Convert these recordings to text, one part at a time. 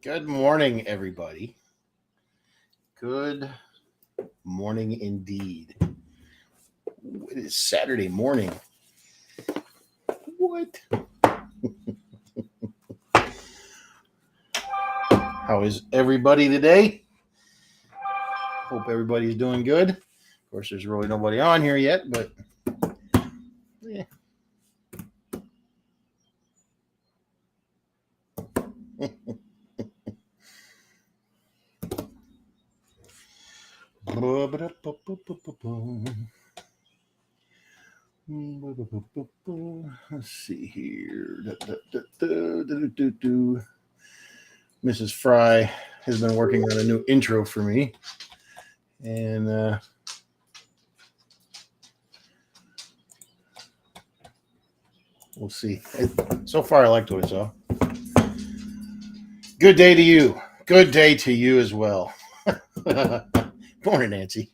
Good morning, everybody. Good morning indeed. It is Saturday morning. What? How is everybody today? Hope everybody's doing good. Of course, there's really nobody on here yet, but yeah. Let's see here. Mrs. Fry has been working on a new intro for me, and we'll see. So far, I liked what I saw. Good day to you. Good day to you as well. Morning, Nancy.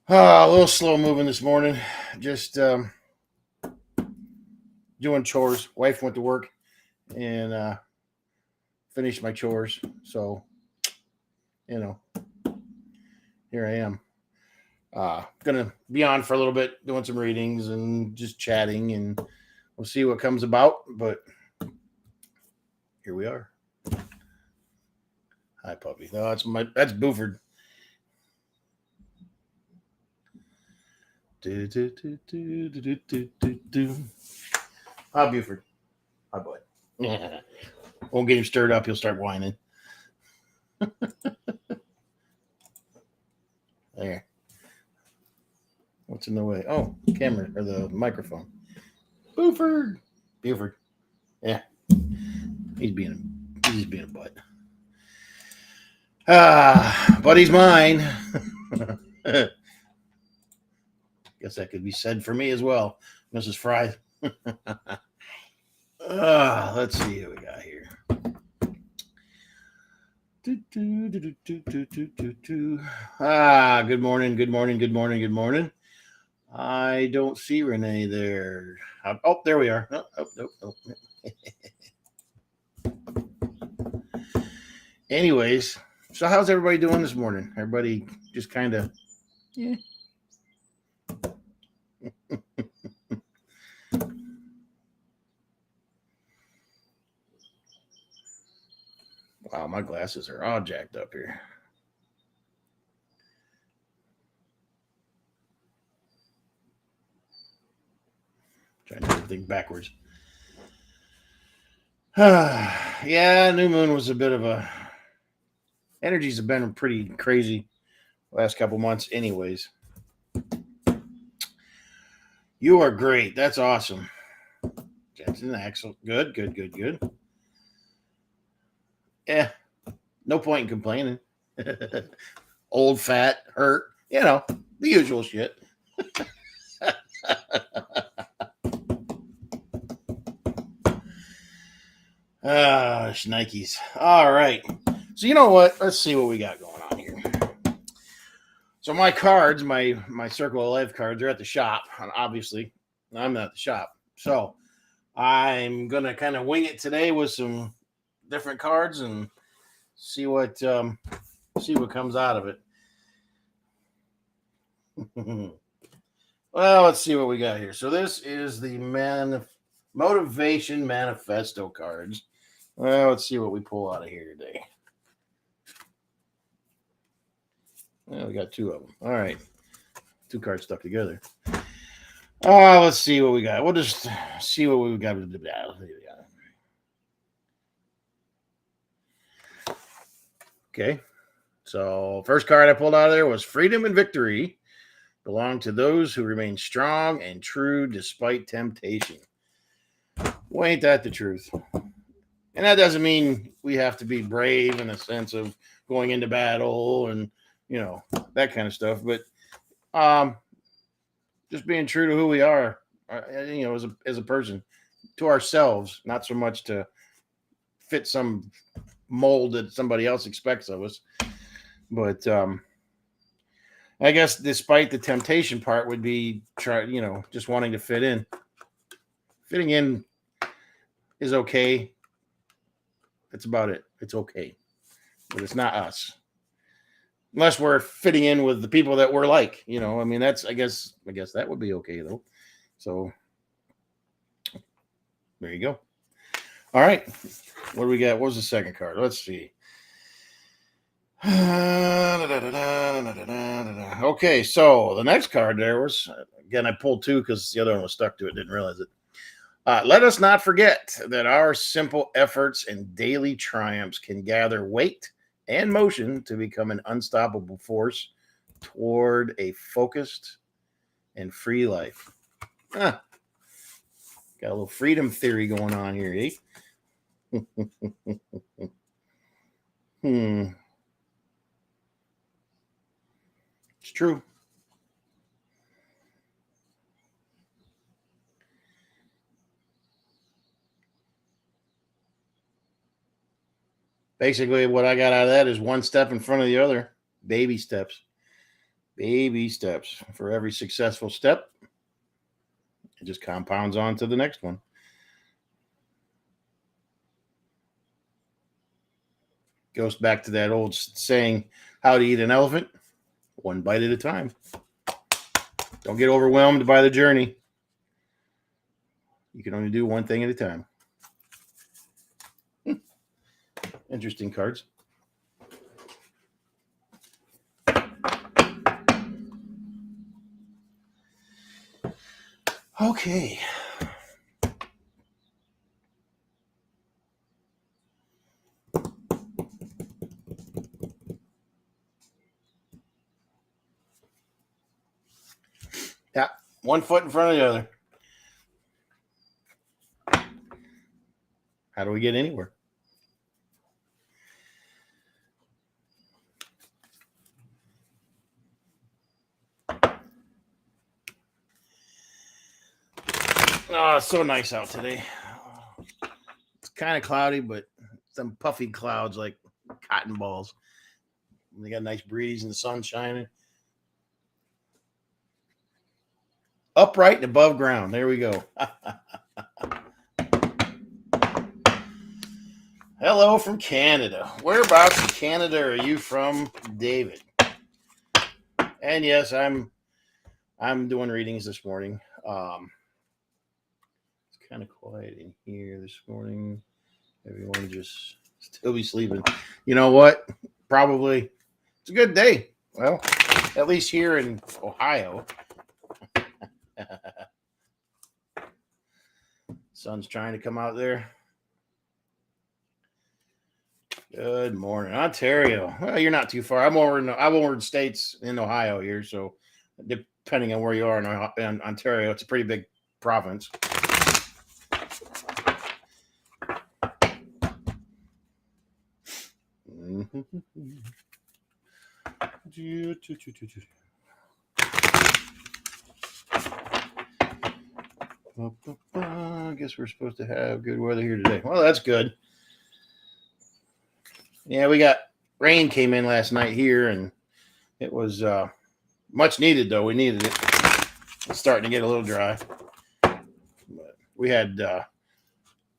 A little slow moving this morning. Just doing chores. Wife went to work and finished my chores. So, here I am. Gonna be on for a little bit, doing some readings and just chatting, and we'll see what comes about. But here we are. Hi, puppy. No, that's Buford. Hi, Buford. Hi, boy. Won't get him stirred up. He'll start whining. There. What's in the way? Oh, camera or the microphone. Buford. Yeah. He's being a butt. But he's mine. Guess that could be said for me as well, Mrs. Fry. Let's see what we got here. Good morning. I don't see Renee there. Oh, there we are. Oh. Anyways, so how's everybody doing this morning? Everybody just kind of, yeah. Wow, my glasses are all jacked up here. Trying to do everything backwards. Yeah, new moon was a bit of a. Energies have been pretty crazy last couple months, anyways. You are great. That's awesome. Jensen, excellent. Good. Yeah, no point in complaining. Old, fat, hurt, the usual shit. Schnikes. All right. So you know what? Let's see what we got going on here. So my cards, my Circle of Life cards, are at the shop. And obviously, I'm at the shop. So I'm gonna kind of wing it today with some different cards and see what comes out of it. Well, let's see what we got here. So this is the Motivation Manifesto cards. Well, let's see what we pull out of here today. Well, we got two of them. All right. Two cards stuck together. Let's see what we got. We'll just see what we got. Okay. So first card I pulled out of there was Freedom and Victory belong to those who remain strong and true despite temptation. Well, ain't that the truth? And that doesn't mean we have to be brave in the sense of going into battle and, that kind of stuff. But just being true to who we are, as a person, to ourselves, not so much to fit some mold that somebody else expects of us. But I guess despite the temptation part would be just wanting to fit in. Fitting in is okay. That's about it. It's okay. But it's not us. Unless we're fitting in with the people that we're like, I mean, that's, I guess that would be okay though. So there you go. All right. What do we got? What was the second card? Let's see. Okay, so the next card there was, again, I pulled two because the other one was stuck to it, didn't realize it. Let us not forget that our simple efforts and daily triumphs can gather weight and motion to become an unstoppable force toward a focused and free life. Got a little freedom theory going on here, eh? It's true. Basically, what I got out of that is one step in front of the other. Baby steps. Baby steps. For every successful step, it just compounds on to the next one. Goes back to that old saying, how to eat an elephant? One bite at a time. Don't get overwhelmed by the journey. You can only do one thing at a time. Interesting cards. Okay. Yeah, one foot in front of the other. How do we get anywhere? Oh, it's so nice out today. It's kind of cloudy, but some puffy clouds like cotton balls. They got a nice breeze and the sun shining. Upright and above ground. There we go. Hello from Canada. Whereabouts in Canada are you from, David? And yes, I'm doing readings this morning. It's kind of quiet in here this morning. Everyone just still be sleeping. You know what? Probably it's a good day. Well, at least here in Ohio. Sun's trying to come out there. Good morning, Ontario. Well, you're not too far. I'm over in states in Ohio here, so depending on where you are in Ontario, it's a pretty big province. I guess we're supposed to have good weather here today. Well, that's good. Yeah, we got rain came in last night here, and it was much needed, though. We needed it. It's starting to get a little dry. But we had a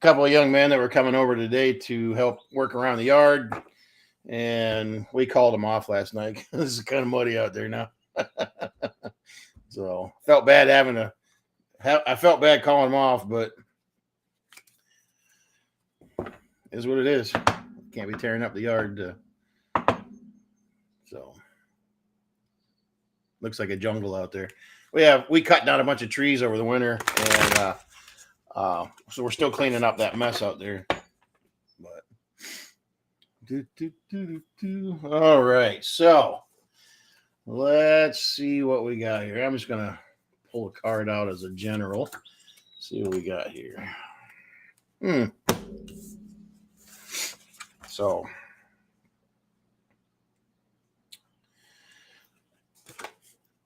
couple of young men that were coming over today to help work around the yard, and we called them off last night. This is kind of muddy out there now. So felt bad I felt bad calling them off, but it is what it is. Can't be tearing up the yard. So looks like a jungle out there. We cut down a bunch of trees over the winter, and so we're still cleaning up that mess out there. But all right, so let's see what we got here. I'm just gonna pull a card out as a general. See what we got here. So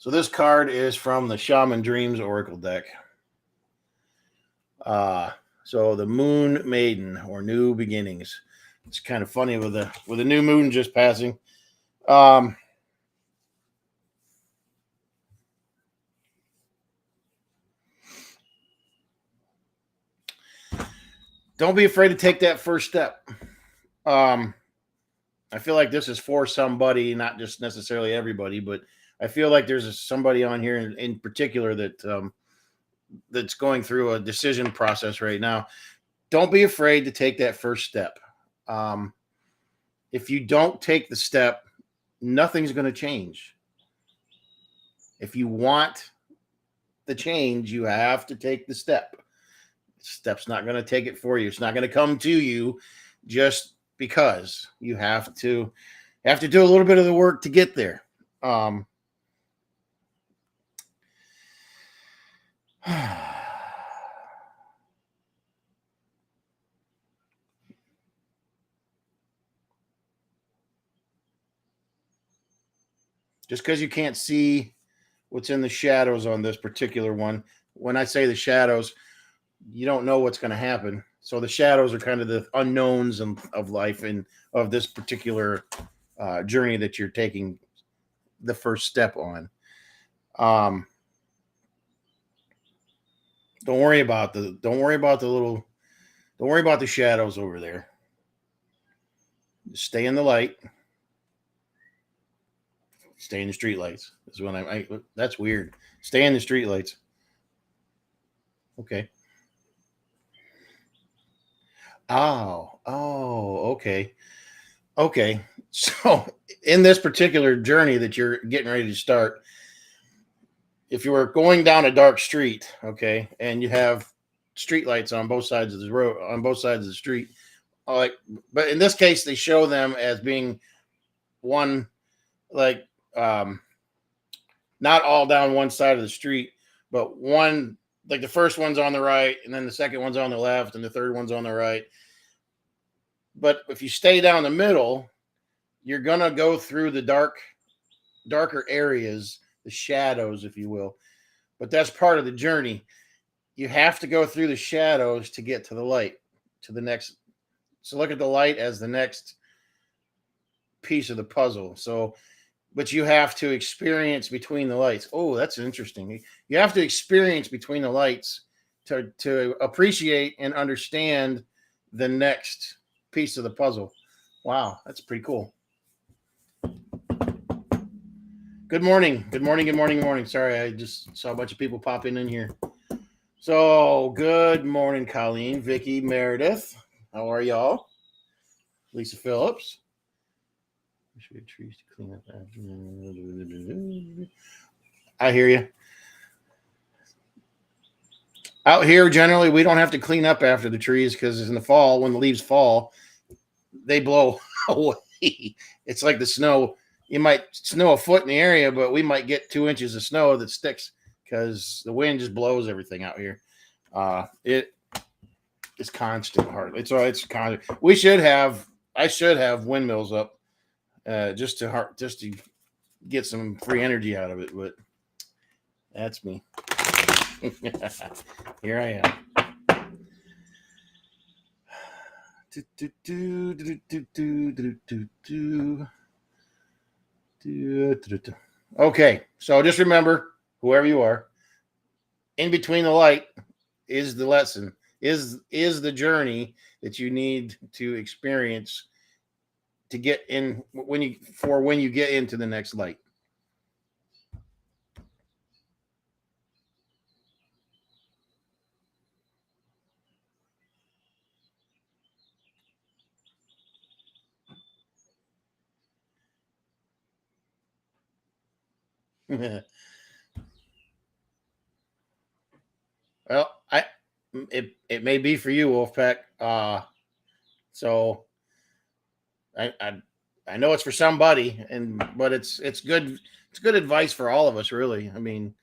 this card is from the Shaman Dreams Oracle deck. So the Moon Maiden, or New Beginnings. It's kind of funny with the new moon just passing. don't be afraid to take that first step. I feel like this is for somebody, not just necessarily everybody, but I feel like there's somebody on here in particular that that's going through a decision process right now. Don't be afraid to take that first step. Um, if you don't take the step, nothing's going to change. If you want the change, you have to take the step. The step's not going to take it for you. It's not going to come to you just because. You have to do a little bit of the work to get there. Just because you can't see what's in the shadows on this particular one, when I say the shadows, you don't know what's going to happen. So the shadows are kind of the unknowns of life and of this particular journey that you're taking the first step on. Don't worry about the shadows over there. Just stay in the light. Stay in the streetlights. Is when that's weird. Stay in the streetlights. Okay. Oh, okay. Okay. So in this particular journey that you're getting ready to start, if you were going down a dark street, okay, and you have streetlights on both sides of the road, on both sides of the street, like, but in this case, they show them as being one, like, not all down one side of the street, but one, like the first one's on the right, and then the second one's on the left, and the third one's on the right. But if you stay down the middle, you're gonna go through the darker areas, the shadows, if you will. But that's part of the journey. You have to go through the shadows to get to the light, to the next. So look at the light as the next piece of the puzzle. So, but you have to experience between the lights. Oh, that's interesting. You have to experience between the lights to appreciate and understand the next piece of the puzzle. Wow, that's pretty cool. Good morning. Good morning. Good morning. Good morning. Sorry, I just saw a bunch of people popping in here. So, good morning, Colleen, Vicky, Meredith. How are y'all? Lisa Phillips. Should we have trees to clean up after? I hear you. Out here, generally, we don't have to clean up after the trees because in the fall, when the leaves fall, they blow away. It's like the snow. You might snow a foot in the area, but we might get 2 inches of snow that sticks because the wind just blows everything out here. It is constant hard. It's constant. I should have windmills up just to get some free energy out of it, but that's me. Here I am. Okay, so just remember, whoever you are, in between the light is the lesson, is the journey that you need to experience to get in when you get into the next light. Well, it may be for you, Wolfpack. So I know it's for somebody, but it's good. It's good advice for all of us, really. I mean,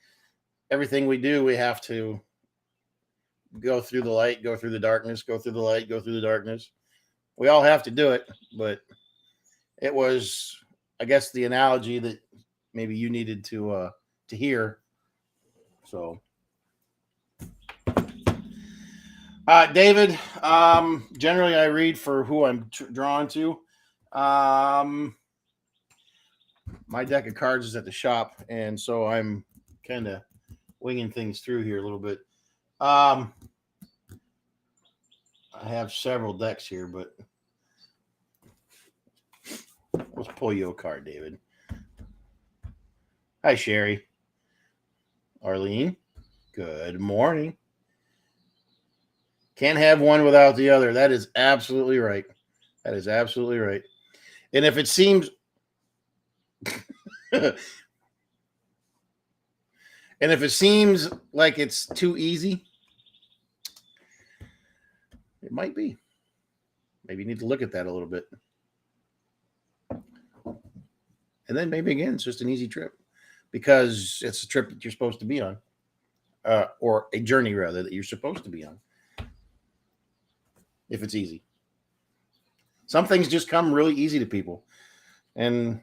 everything we do, we have to go through the light, go through the darkness, go through the light, go through the darkness. We all have to do it, but it was, I guess, the analogy that maybe you needed to hear. So, David, generally I read for who I'm drawn to. My deck of cards is at the shop, and so I'm kind of winging things through here a little bit. I have several decks here, but let's pull you a card, David. Hi, Sherry. Arlene, good morning. Can't have one without the other. That is absolutely right. That is absolutely right. And if it seems and if it seems like it's too easy, it might be. Maybe you need to look at that a little bit. And then maybe again, it's just an easy trip because it's a trip that you're supposed to be on, or a journey rather that you're supposed to be on. If it's easy, some things just come really easy to people, and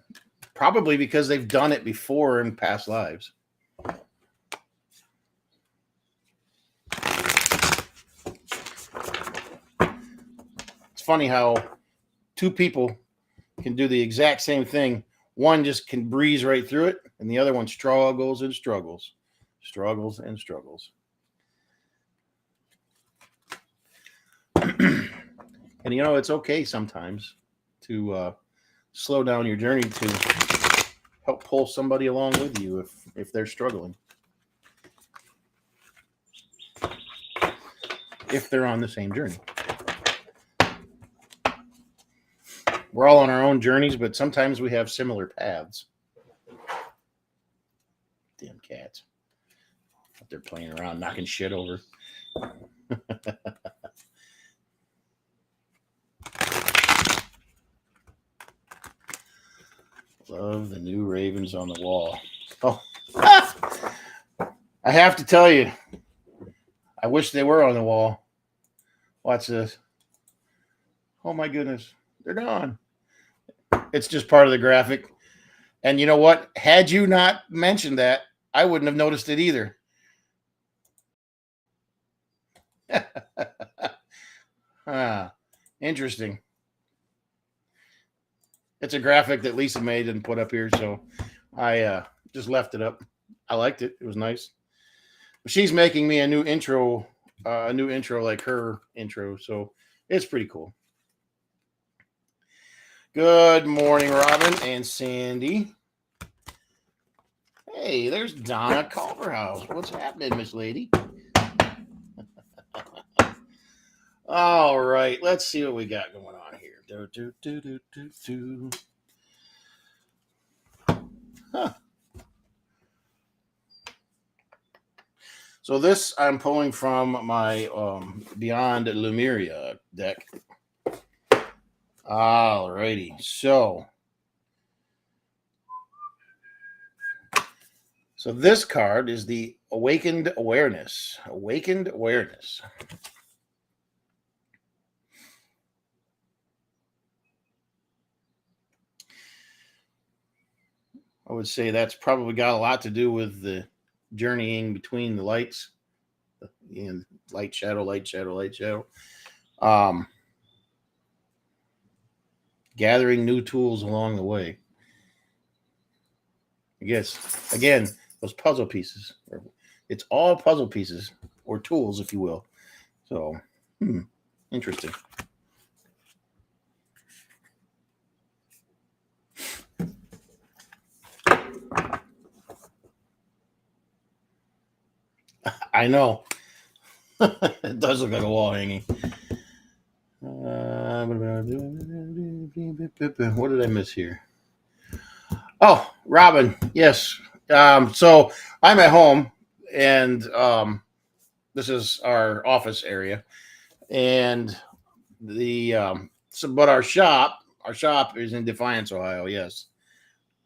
probably because they've done it before in past lives. It's funny how two people can do the exact same thing. One just can breeze right through it, and the other one struggles and struggles. And it's okay sometimes to slow down your journey to help pull somebody along with you if they're struggling, if they're on the same journey. We're all on our own journeys, but sometimes we have similar paths. Damn cats. Out there playing around, knocking shit over. Love the new ravens on the wall. Oh, I have to tell you, I wish they were on the wall. Watch this. Oh my goodness, they're gone. It's just part of the graphic. And you know what? Had you not mentioned that, I wouldn't have noticed it either. Interesting. It's a graphic that Lisa made and put up here, so I just left it up. I liked it. It was nice. She's making me a new intro like her intro, so it's pretty cool. Good morning, Robin and Sandy. Hey, there's Donna Culverhouse. What's happening, Miss Lady? All right, let's see what we got going on here. Huh. So this I'm pulling from my Beyond Lemuria deck. All righty, so this card is the Awakened Awareness. Awakened Awareness. I would say that's probably got a lot to do with the journeying between the lights and light, shadow, light, shadow, light, shadow. Gathering new tools along the way. I guess, again, those puzzle pieces. It's all puzzle pieces or tools, if you will. So, interesting. I know. It does look like a wall hanging. What did I miss here? Oh, Robin. Yes. So I'm at home, and this is our office area, and but our shop is in Defiance, Ohio. Yes.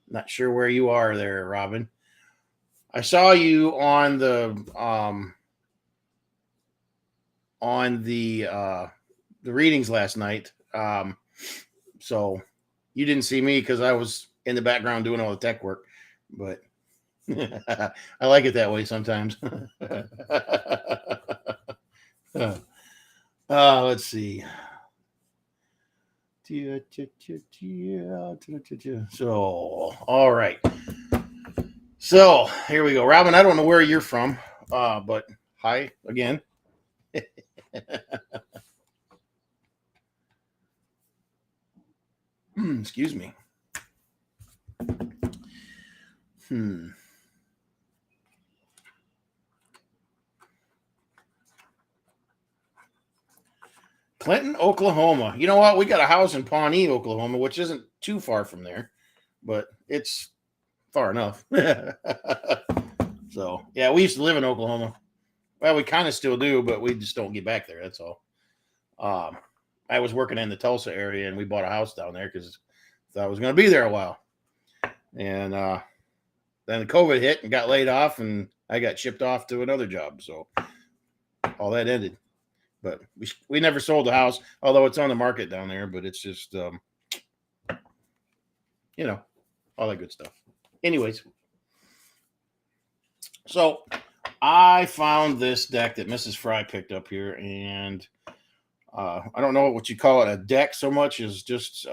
Not sure where you are there, Robin. I saw you on the readings last night. So you didn't see me because I was in the background doing all the tech work, but I like it that way sometimes. Let's see. So, all right. So here we go. Robin, I don't know where you're from, but hi again. Excuse me. Clinton, Oklahoma. You know what? We got a house in Pawnee, Oklahoma, which isn't too far from there, but it's far enough. So, yeah, we used to live in Oklahoma. Well, we kind of still do, but we just don't get back there. That's all. I was working in the Tulsa area, and we bought a house down there because I thought I was going to be there a while. And then the COVID hit and got laid off, and I got shipped off to another job. So all that ended. But we never sold the house, although it's on the market down there. But it's just, all that good stuff. Anyways, so I found this deck that Mrs. Fry picked up here, and I don't know what you call it, a deck so much as just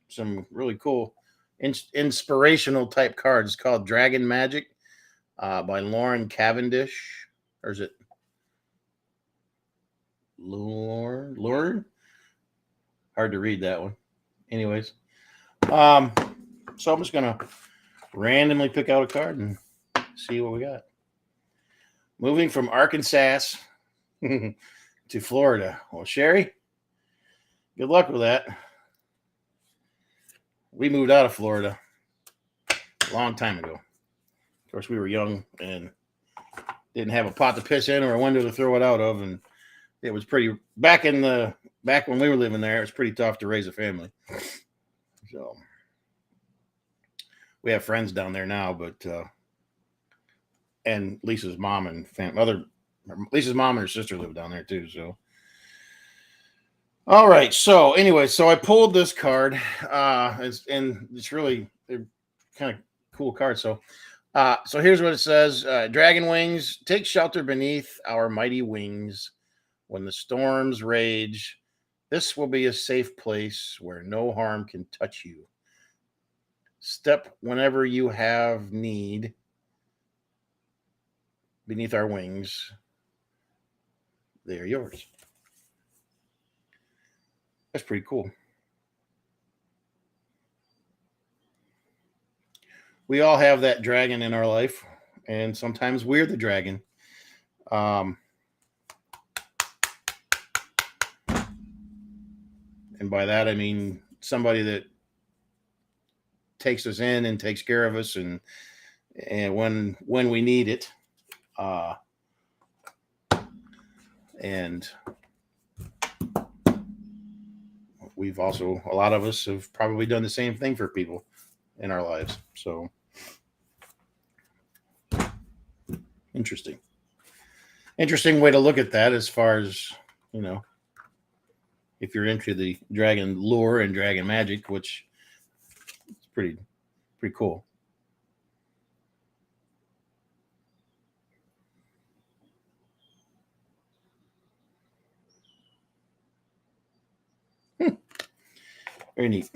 some really cool inspirational type cards. It's called Dragon Magic by Lauren Cavendish. Or is it Lauren? Hard to read that one. Anyways, so I'm just gonna randomly pick out a card and see what we got. Moving from Arkansas to Florida. Well, Sherry, good luck with that. We moved out of Florida a long time ago. Of course, we were young and didn't have a pot to piss in or a window to throw it out of, and it was pretty back when we were living there. It was pretty tough to raise a family. So we have friends down there now, but and Lisa's mom and Lisa's mom and her sister live down there too. So all right. So anyway, so I pulled this card, and it's really they're kind of cool cards. So here's what it says: Dragon wings, take shelter beneath our mighty wings. When the storms rage, this will be a safe place where no harm can touch you. Step whenever you have need beneath our wings. They are yours. That's pretty cool. We all have that dragon in our life, and sometimes we're the dragon. And by that, I mean somebody that takes us in and takes care of us, and when we need it. And we've also, a lot of us have probably done the same thing for people in our lives. So interesting way to look at that, as far as, if you're into the dragon lore and dragon magic, which is pretty cool. Very neat.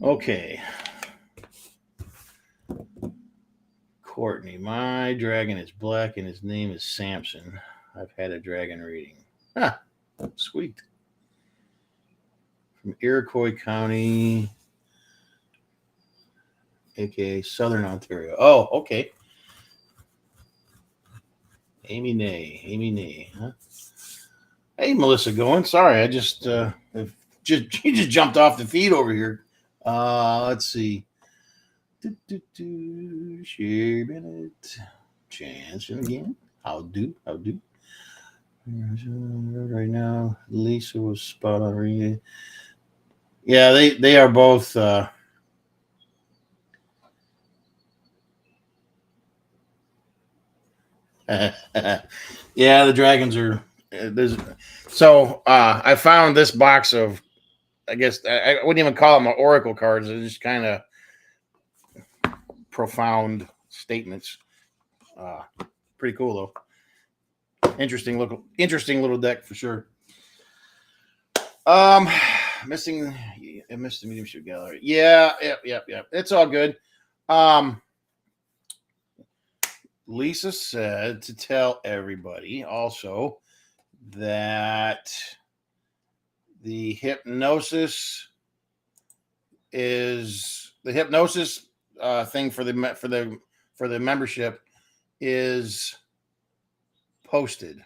Okay. Courtney, my dragon is black and his name is Samson. I've had a dragon reading. Sweet. From Iroquois County, aka Southern Ontario. Oh, okay. Amy Nay, huh? Hey, Melissa Goin. Sorry, I just you just jumped off the feed over here. Let's see. Sherry Bennett. Chance again. How do? Right now, Lisa was spot on reading. Yeah, they are both. Yeah, the dragons are. So I found this box of, I guess I wouldn't even call them oracle cards. They're just kind of profound statements. Pretty cool though. Interesting little deck for sure. Missing the mediumship gallery. Yeah. It's all good. Lisa said to tell everybody also that The hypnosis is the hypnosis thing for the membership is posted,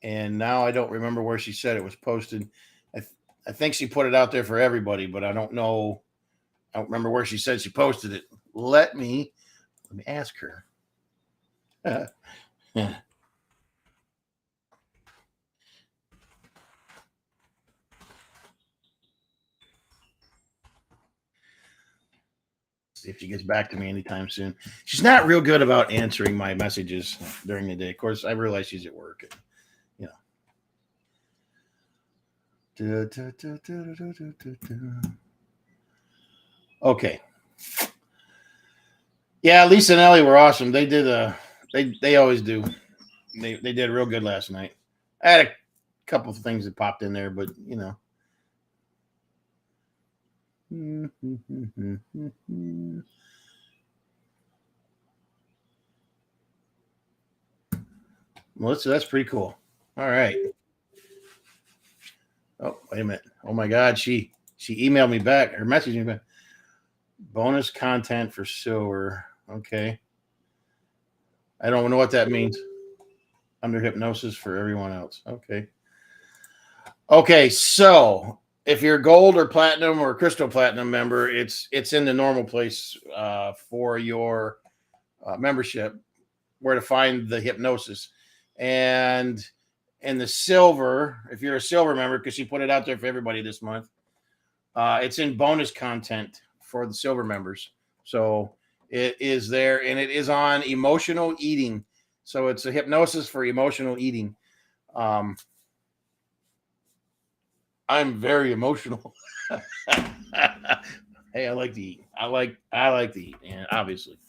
and now I don't remember where she said it was posted. I think she put it out there for everybody, but I don't know. I don't remember where she said she posted it. Let me ask her. See if she gets back to me anytime soon. She's not real good about answering my messages during the day. Of course, I realize she's at work. And, Okay. Yeah, Lisa and Ellie were awesome. They did they always do. They did real good last night. I had a couple of things that popped in there, but Well, that's pretty cool. All right. Oh, wait a minute. Oh my God, she emailed me back or messaged me back. Bonus content for silver. Okay. I don't know what that means. Under hypnosis for everyone else. Okay. Okay, so if you're gold or platinum or crystal platinum member, it's in the normal place for your membership, where to find the hypnosis. And the silver, if you're a silver member, because she put it out there for everybody this month, it's in bonus content for the silver members. So it is there, and it is on emotional eating. So it's a hypnosis for emotional eating. I'm very emotional. Hey, I like to eat. I like to eat, and obviously.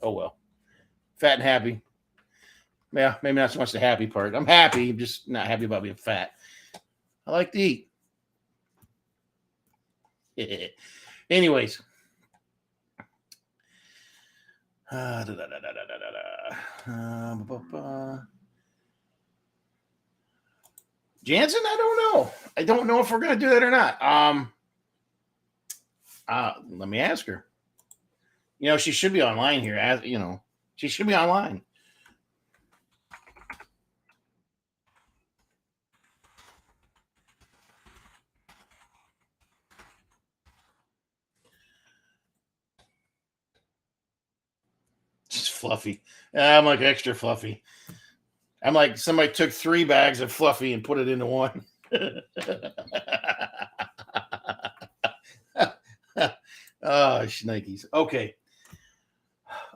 Oh well. Fat and happy. Yeah, maybe not so much the happy part. I'm happy, I'm just not happy about being fat. I like to eat. Anyways. Jansen, I don't know. I don't know if we're going to do that or not. Let me ask her. She should be online here. She should be online. Just fluffy. I'm like extra fluffy. I'm like somebody took 3 bags of fluffy and put it into one. Oh, shnikes. Okay.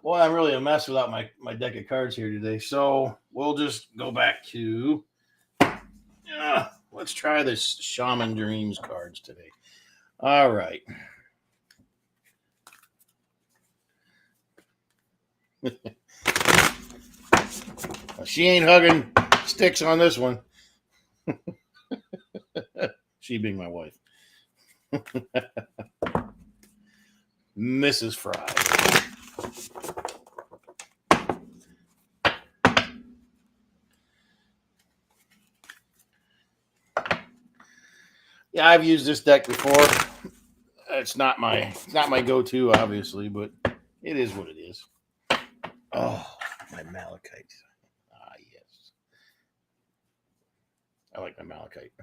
Well, I'm really a mess without my deck of cards here today. So we'll just go back to let's try this Shaman Dreams cards today. All right. She ain't hugging sticks on this one. She being my wife. Mrs. Fry. Yeah, I've used this deck before. It's not my go-to, obviously, but it is what it is. Oh, my malachite. Ah, yes. I like my malachite.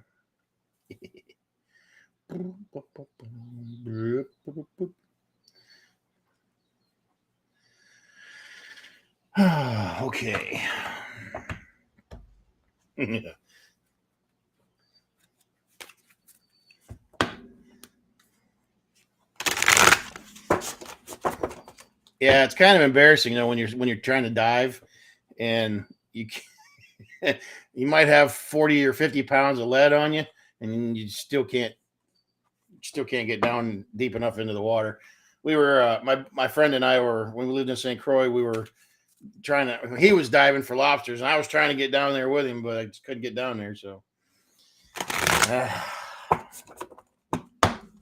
Okay. Yeah, it's kind of embarrassing, when you're trying to dive, and you might have 40 or 50 pounds of lead on you, and you still can't get down deep enough into the water. We were my friend and I were, when we lived in St. Croix, we were he was diving for lobsters, and I was trying to get down there with him, but I just couldn't get down there. So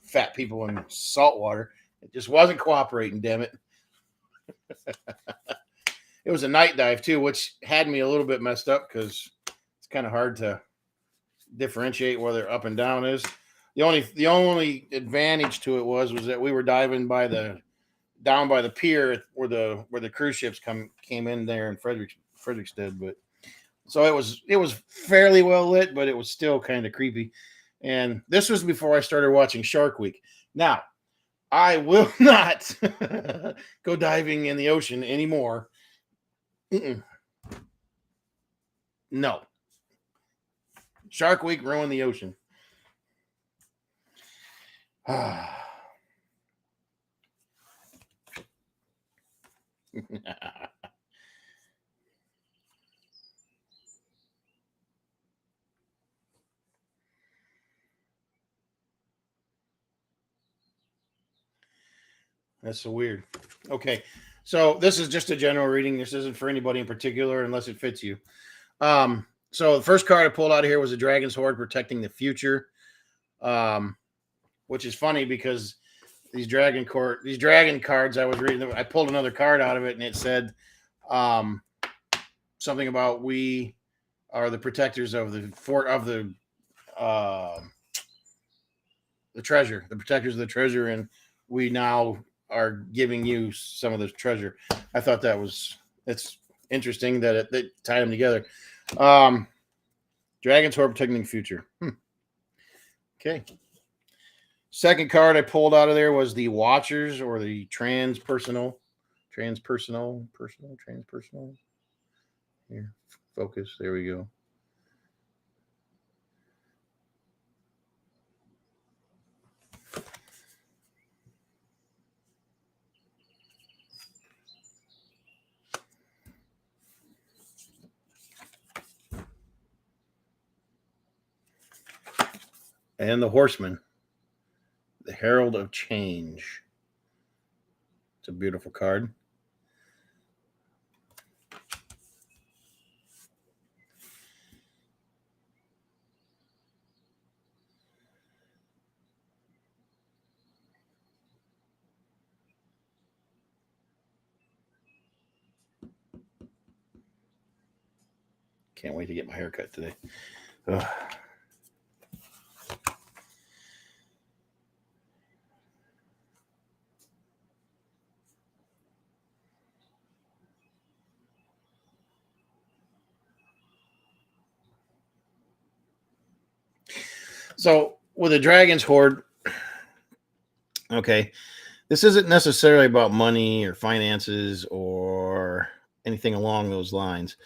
fat people in salt water, it just wasn't cooperating, damn it. It was a night dive too, which had me a little bit messed up because it's kind of hard to differentiate whether up and down is. The only advantage to it was that we were diving by the down by the pier where the cruise ships came in there in Frederickstead, but so it was fairly well lit, but it was still kind of creepy. And this was before I started watching Shark Week. Now, I will not go diving in the ocean anymore. Mm-mm. No. Shark Week ruined the ocean. That's so weird. Okay. So this is just a general reading. This isn't for anybody in particular unless it fits you. So the first card I pulled out of here was a Dragon's Horde protecting the future. Which is funny because these dragon cards I was reading, I pulled another card out of it and it said something about we are the protectors of the fort of the treasure, the protectors of the treasure, and we now are giving you some of the treasure. I thought it's interesting that they tied them together. Dragon's Horde protecting the future. Okay. Second card I pulled out of there was the Watchers, or the transpersonal. Here, focus. There we go. And the Horseman, the Herald of Change. It's a beautiful card. Can't wait to get my hair cut today. Ugh. So with a Dragon's Horde, okay, this isn't necessarily about money or finances or anything along those lines.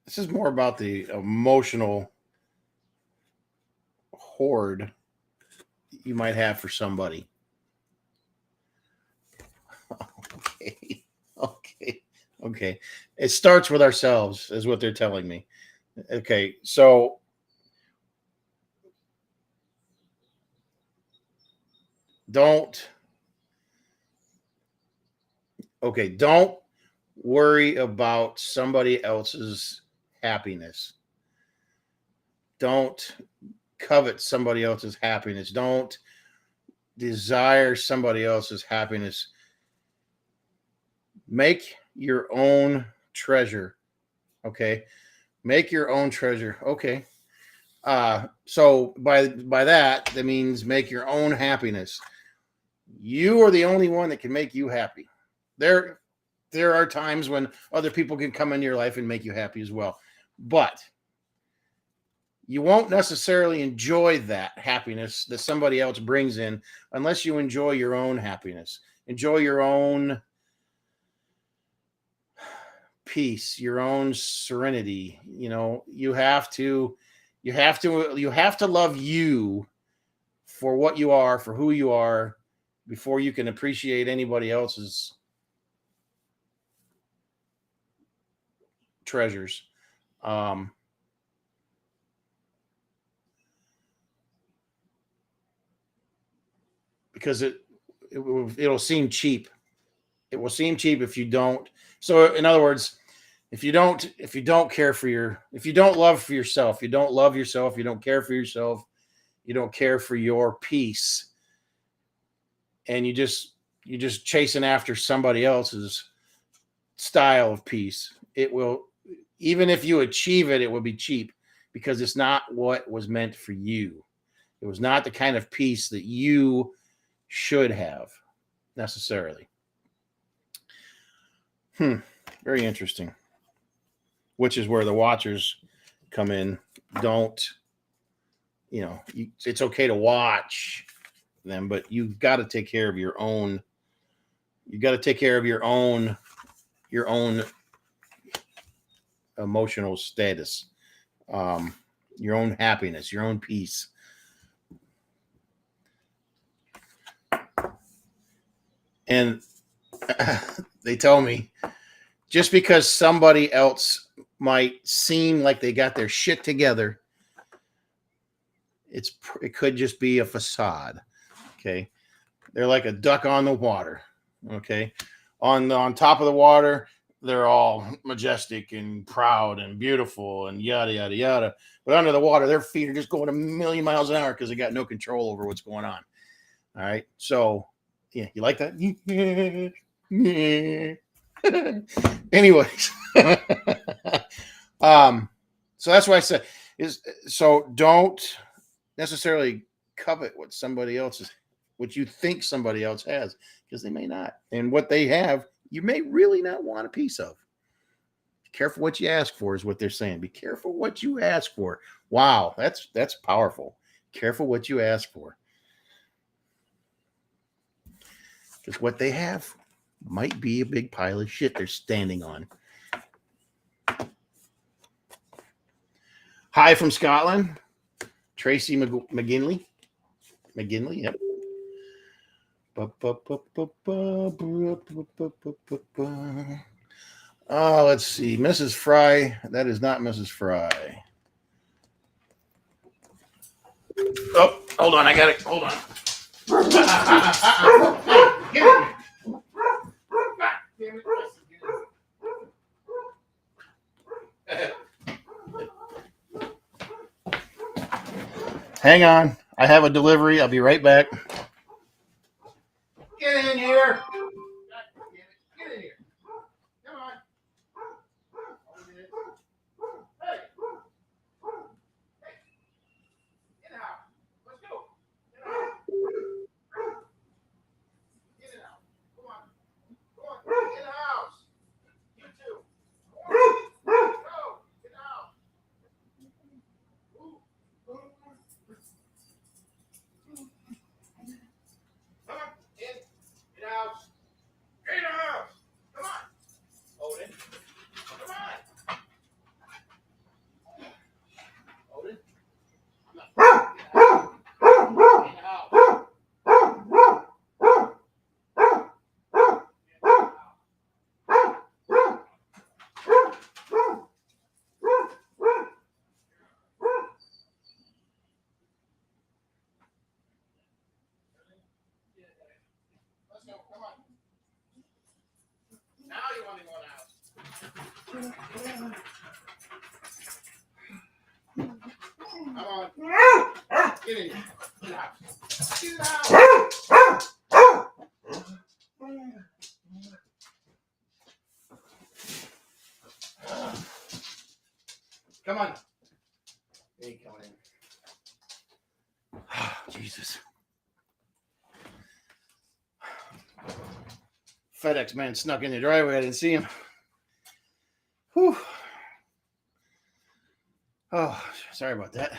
This is more about the emotional hoard you might have for somebody. Okay. Okay. It starts with ourselves, is what they're telling me. Okay. So don't worry about somebody else's happiness. Don't covet somebody else's happiness. Don't desire somebody else's happiness. Make your own treasure. Okay. Make your own treasure. Okay. So by that means make your own happiness. You are the only one that can make you happy. There are times when other people can come into your life and make you happy as well. But you won't necessarily enjoy that happiness that somebody else brings in unless you enjoy your own happiness. Enjoy your own peace, your own serenity. You have to love you for what you are, for who you are, before you can appreciate anybody else's treasures. Because it'll seem cheap. It will seem cheap if you don't. So in other words, if you don't care for if you don't love for yourself, you don't love yourself, you don't care for yourself, you don't care for your peace, and you just chasing after somebody else's style of peace, it will, even if you achieve it, it will be cheap because it's not what was meant for you. It was not the kind of peace that you should have necessarily. Very interesting. Which is where the watchers come in. Don't, it's okay to watch them, but you've got to take care of your own. You got to take care of your own emotional status, your own happiness, your own peace. And they tell me, just because somebody else might seem like they got their shit together, it could just be a facade. Okay, they're like a duck on the water. Okay, on top of the water, they're all majestic and proud and beautiful and yada yada yada. But under the water, their feet are just going a million miles an hour because they got no control over what's going on. All right, so yeah, you like that? Anyways, so that's why I said don't necessarily covet what somebody else is, what you think somebody else has, because they may not, and what they have, you may really not want a piece of. Be careful what you ask for, is what they're saying. Be careful what you ask for. Wow, that's powerful. Careful what you ask for, because what they have might be a big pile of shit they're standing on. Hi from Scotland, Tracy McGinley. Yep. Oh, let's see. Mrs. Fry. That is not Mrs. Fry. Oh, hold on. I got it. Hold on. Get it. Hang on. I have a delivery. I'll be right back. Get in here. Get in here. Come on. Hey. Get out. Let's go. Get out. Come on. Get in the house. You too. Go. Get out. Come on. In. Get out. Get in the house. Come on. Hold it. Come on. Hold it. Let's go. Come on. Now you want to go out. Come on. Get in here. Get out. Get out. Come on. Hey, come in. Jesus. FedEx man snuck in the driveway. I didn't see him. Whew. Oh, sorry about that.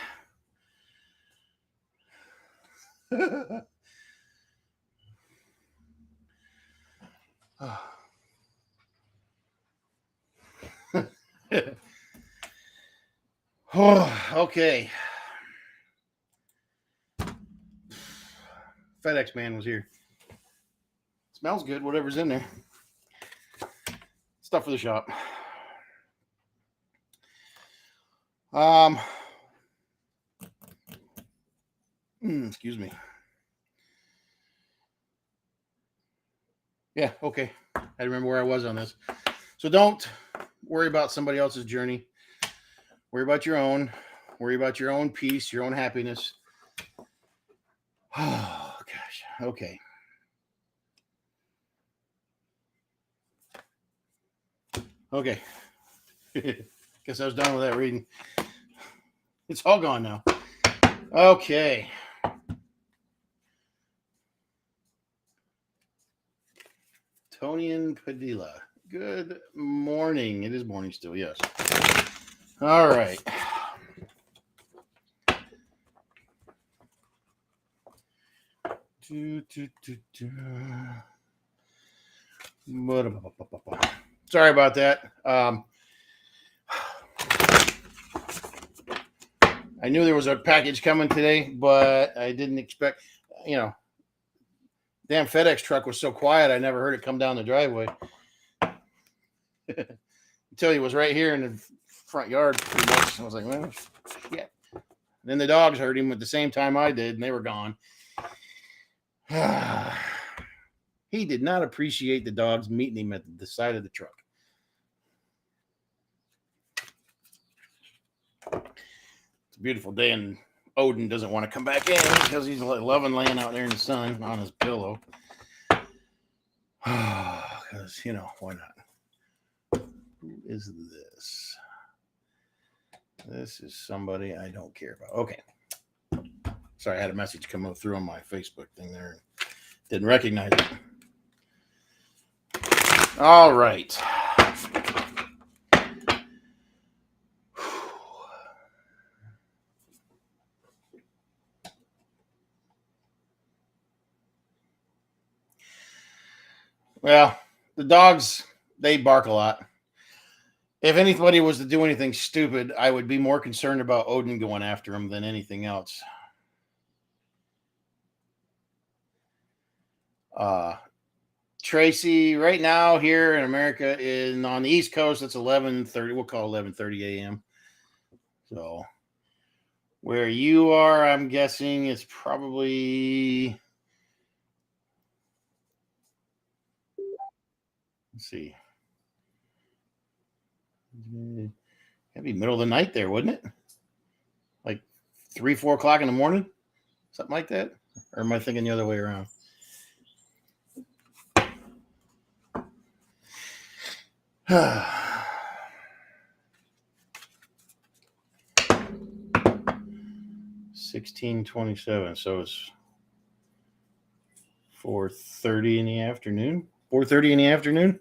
Oh, okay. FedEx man was here. Smells good, whatever's in there. Stuff for the shop. Excuse me. Yeah, okay. I remember where I was on this. So don't worry about somebody else's journey. Worry about your own. Worry about your own peace, your own happiness. Oh, gosh. Okay. Okay. Guess I was done with that reading. It's all gone now. Okay. Tony and Padilla. Good morning. It is morning still, yes. All right. Sorry about that. I knew there was a package coming today, but I didn't expect, damn FedEx truck was so quiet, I never heard it come down the driveway. Until he was right here in the front yard. I was like, well, shit. And then the dogs heard him at the same time I did, and they were gone. He did not appreciate the dogs meeting him at the side of the truck. It's a beautiful day, and Odin doesn't want to come back in because he's loving laying out there in the sun on his pillow. Because, why not? Who is this? This is somebody I don't care about. Okay. Sorry, I had a message come through on my Facebook thing there. Didn't recognize it. All right. Well, the dogs, they bark a lot. If anybody was to do anything stupid, I would be more concerned about Odin going after him than anything else. Tracy, right now here in America, on the East Coast, it's 11:30. We'll call 11:30 a.m. So where you are, I'm guessing it's probably, let's see. That'd be middle of the night there, wouldn't it? Like 3, 4 o'clock in the morning? Something like that? Or am I thinking the other way around? $16.27. So it's 4:30 in the afternoon. 4:30 in the afternoon.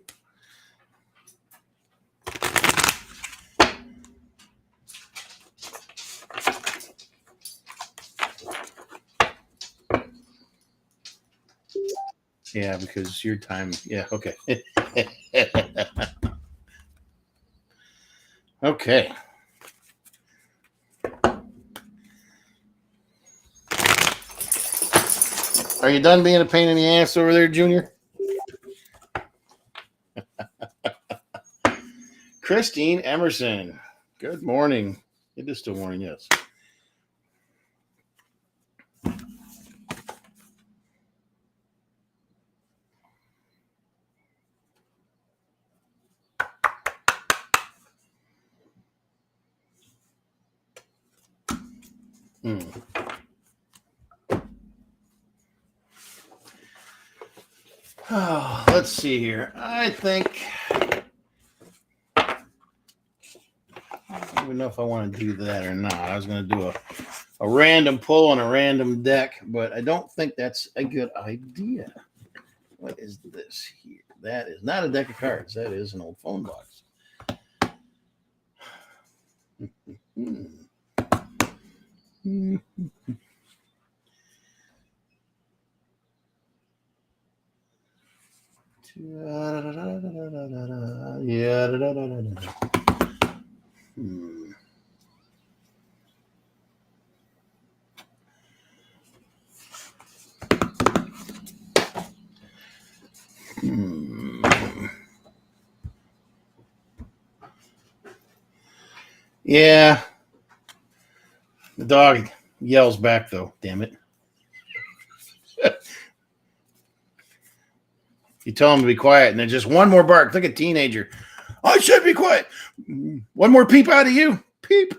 Yeah, because your time. Yeah, okay. Okay. Are you done being a pain in the ass over there, Junior? Christine Emerson. Good morning. It is still morning, yes. Oh, let's see here. I think I don't even know if I want to do that or not. I was going to do a random pull on a random deck, but I don't think that's a good idea. What is this here? That is not a deck of cards. That is an old phone box. Yeah. The dog yells back, though. Damn it. You tell them to be quiet, and then just one more bark. Like a teenager. I should be quiet. One more peep out of you. Peep.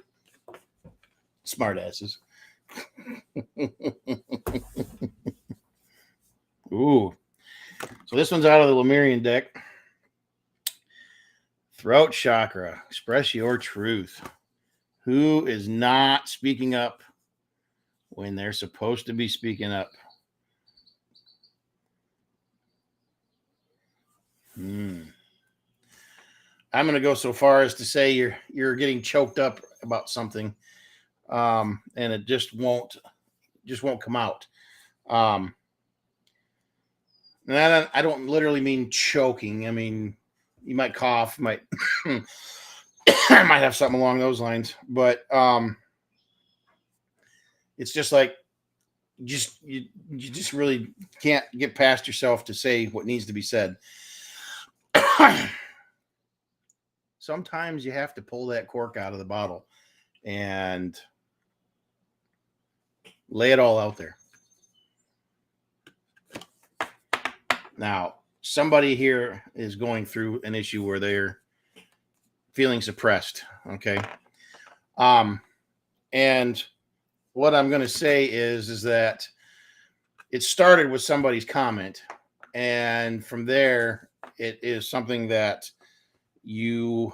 Smart asses. Ooh. So this one's out of the Lemurian deck. Throat chakra. Express your truth. Who is not speaking up when they're supposed to be speaking up? I'm going to go so far as to say you're getting choked up about something, and it just won't come out. And I don't literally mean choking. I mean, you might cough, might might have something along those lines, but it's just like you just really can't get past yourself to say what needs to be said. Sometimes you have to pull that cork out of the bottle and lay it all out there. Now, somebody here is going through an issue where they're feeling suppressed. Okay. And what I'm going to say is that it started with somebody's comment, and from there, it is something that you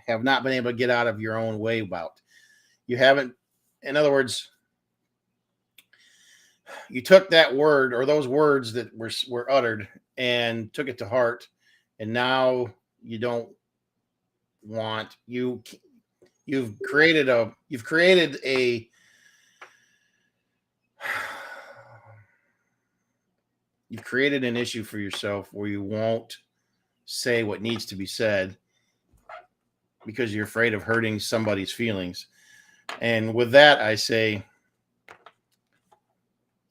have not been able to get out of your own way about. You haven't, in other words, you took that word or those words that were uttered and took it to heart, and now you don't want you've created an issue for yourself where you won't say what needs to be said because you're afraid of hurting somebody's feelings. And with that, I say,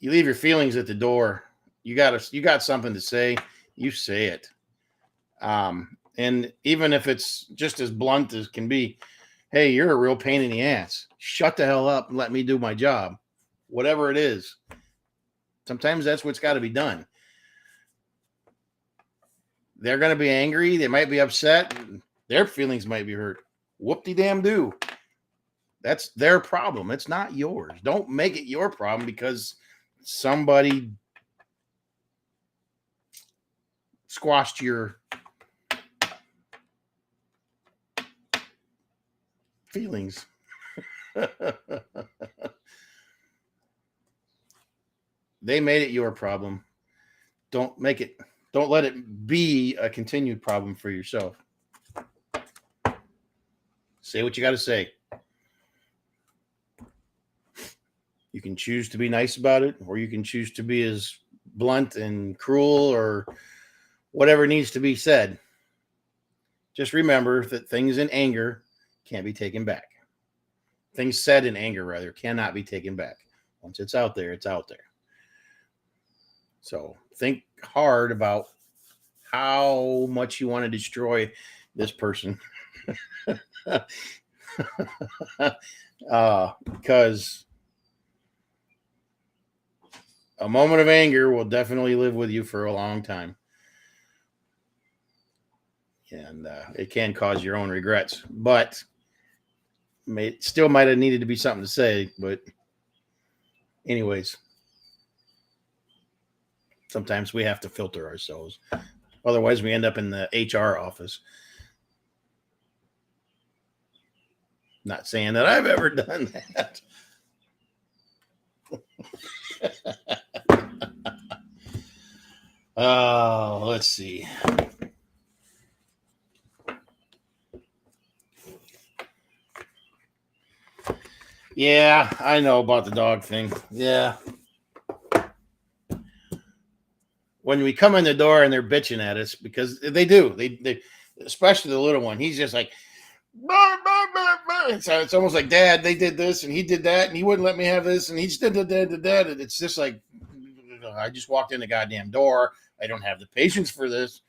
you leave your feelings at the door. You got something to say, you say it. And even if it's just as blunt as can be, hey, you're a real pain in the ass. Shut the hell up and let me do my job. Whatever it is. Sometimes that's what's got to be done. They're going to be angry. They might be upset. Their feelings might be hurt. Whoop-de-damn-do. That's their problem. It's not yours. Don't make it your problem because somebody squashed your feelings. They made it your problem. Don't let it be a continued problem for yourself. Say what you got to say. You can choose to be nice about it, or you can choose to be as blunt and cruel or whatever needs to be said. Just remember that things in anger can't be taken back. Things said in anger, rather, cannot be taken back. Once it's out there, it's out there. So think hard about how much you want to destroy this person. Because a moment of anger will definitely live with you for a long time. And it can cause your own regrets. But it still might have needed to be something to say. But anyways, sometimes we have to filter ourselves. Otherwise, we end up in the HR office. Not saying that I've ever done that. Let's see. Yeah, I know about the dog thing. Yeah. When we come in the door and they're bitching at us, because they do, they especially the little one, he's just like, bah, bah, bah, bah. So it's almost like, Dad, they did this and he did that and he wouldn't let me have this and he just did that. And it's just like, I just walked in the goddamn door. I don't have the patience for this.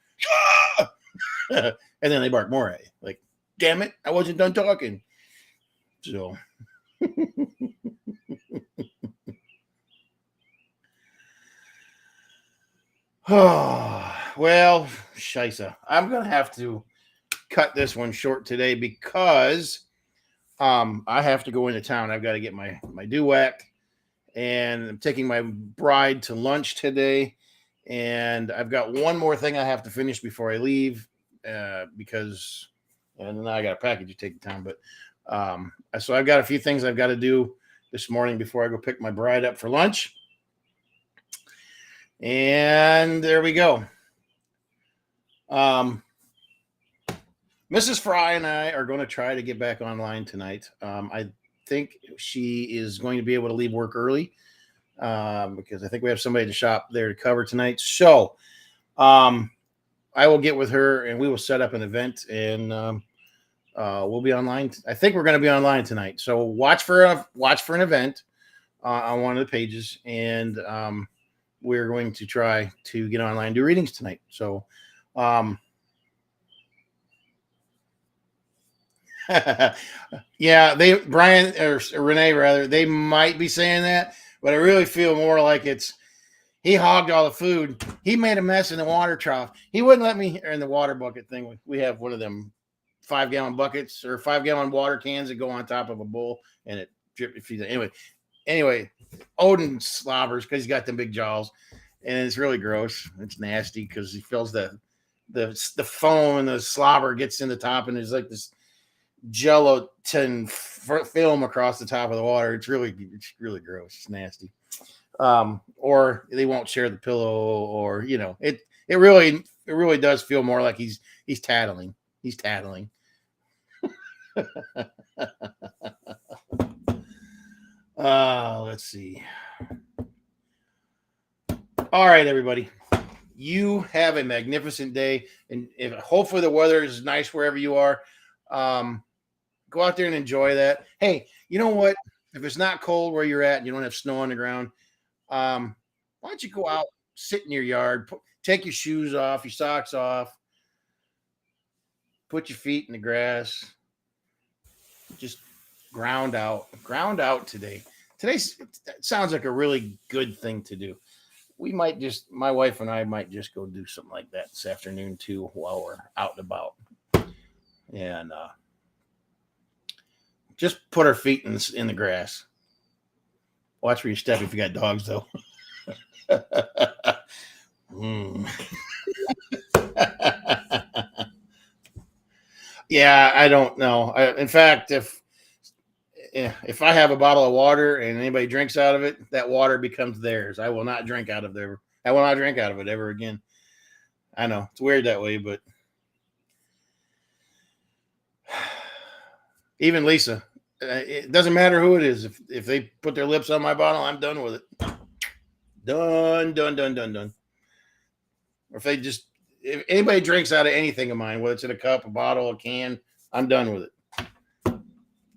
And then they bark more at you. Like, damn it, I wasn't done talking. So Well, scheisse. I'm gonna have to cut this one short today because I have to go into town. I've got to get my due-whack, and I'm taking my bride to lunch today. And I've got one more thing I have to finish before I leave, because, and then I got a package to take to town. But so I've got a few things I've got to do this morning before I go pick my bride up for lunch. And there we go. Mrs. Fry and I are going to try to get back online tonight. I think she is going to be able to leave work early, because I think we have somebody at the shop there to cover tonight. So I will get with her and we will set up an event, and we'll be online. I think we're going to be online tonight. So watch for an event on one of the pages, and we're going to try to get online and do readings tonight. So yeah, Brian or Renee rather, they might be saying that, but I really feel more like he hogged all the food. He made a mess in the water trough. He wouldn't let me, or in the water bucket thing. We have one of them 5-gallon buckets or 5-gallon water cans that go on top of a bowl, and it drips. Anyway, Odin slobbers because he's got them big jaws, and it's really gross. It's nasty because he fills the foam, and the slobber gets in the top, and there's like this gelatin film across the top of the water. It's really gross. It's nasty. Or they won't share the pillow, or it really does feel more like he's tattling. He's tattling. Let's see. All right, everybody. You have a magnificent day, and hopefully the weather is nice wherever you are. Go out there and enjoy that. Hey, you know what? If it's not cold where you're at and you don't have snow on the ground, why don't you go out, sit in your yard, take your shoes off, your socks off, put your feet in the grass, just ground out today. Today sounds like a really good thing to do. My wife and I might just go do something like that this afternoon too, while we're out and about. And just put our feet in the grass. Watch where you step if you got dogs, though. Yeah, I don't know. In fact, if I have a bottle of water and anybody drinks out of it, that water becomes theirs. I will not drink out of there. I will not drink out of it ever again. I know it's weird that way, but even Lisa, it doesn't matter who it is. If they put their lips on my bottle, I'm done with it. Done. Or if anybody drinks out of anything of mine, whether it's in a cup, a bottle, a can, I'm done with it.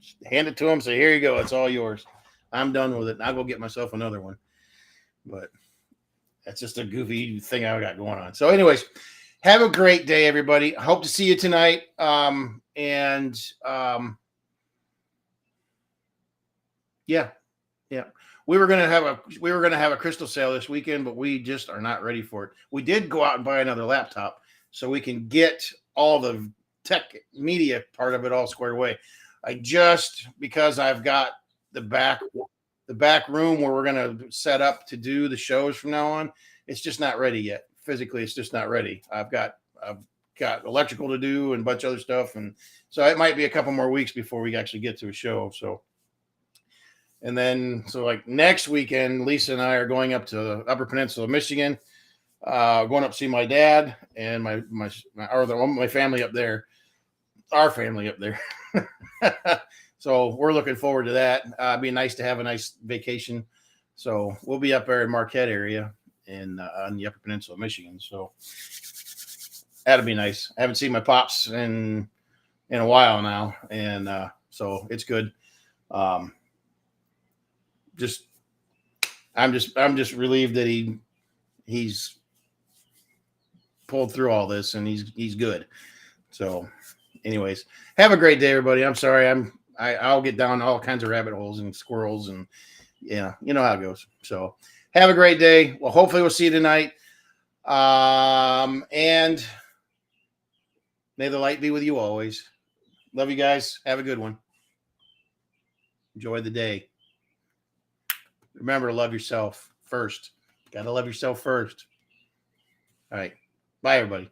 Just hand it to them. Say, here you go. It's all yours. I'm done with it. I'll go get myself another one. But that's just a goofy thing I got going on. So anyways, have a great day, everybody. I hope to see you tonight. Yeah. We were gonna have a crystal sale this weekend, but we just are not ready for it. We did go out and buy another laptop so we can get all the tech media part of it all squared away. Because I've got the back room where we're gonna set up to do the shows from now on, it's just not ready yet. Physically, it's just not ready. I've got electrical to do and a bunch of other stuff, and so it might be a couple more weeks before we actually get to a show. And then, like next weekend, Lisa and I are going up to the Upper Peninsula of Michigan, going up to see my dad and my family up there, our family up there. So we're looking forward to that. It'd be nice to have a nice vacation. So we'll be up there in Marquette area on the Upper Peninsula of Michigan. So that'll be nice. I haven't seen my pops in a while now, and so it's good. I'm just relieved that he's pulled through all this, and he's good. So anyways, have a great day, everybody. I'm sorry. I'll get down all kinds of rabbit holes and squirrels, and you know how it goes. So have a great day. Well, hopefully we'll see you tonight. And may the light be with you always. Love you guys. Have a good one. Enjoy the day. Remember to love yourself first. Got to love yourself first. All right. Bye, everybody.